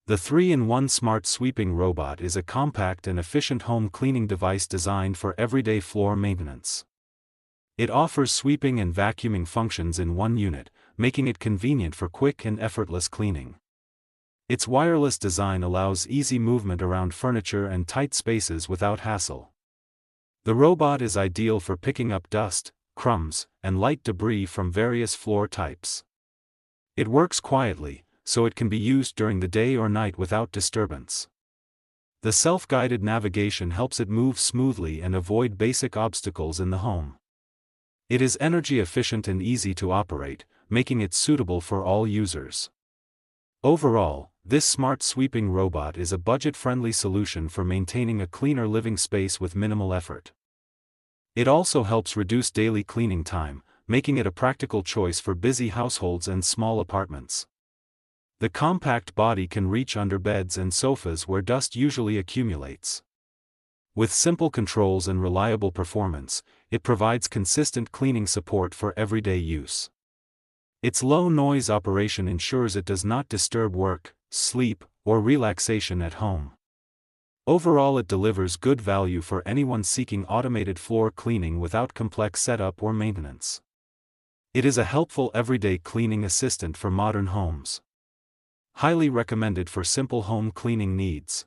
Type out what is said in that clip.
The 3-in-1 Smart Sweeping Robot is a compact and efficient home cleaning device designed for everyday floor maintenance. It offers sweeping and vacuuming functions in one unit, making it convenient for quick and effortless cleaning. Its wireless design allows easy movement around furniture and tight spaces without hassle. The robot is ideal for picking up dust, crumbs, and light debris from various floor types. It works quietly, so it can be used during the day or night without disturbance. The self-guided navigation helps it move smoothly and avoid basic obstacles in the home. It is energy efficient and easy to operate, making it suitable for all users. Overall, this smart sweeping robot is a budget-friendly solution for maintaining a cleaner living space with minimal effort. It also helps reduce daily cleaning time, making it a practical choice for busy households and small apartments. The compact body can reach under beds and sofas where dust usually accumulates. With simple controls and reliable performance, it provides consistent cleaning support for everyday use. Its low-noise operation ensures it does not disturb work, sleep, or relaxation at home. Overall, it delivers good value for anyone seeking automated floor cleaning without complex setup or maintenance. It is a helpful everyday cleaning assistant for modern homes. Highly recommended for simple home cleaning needs.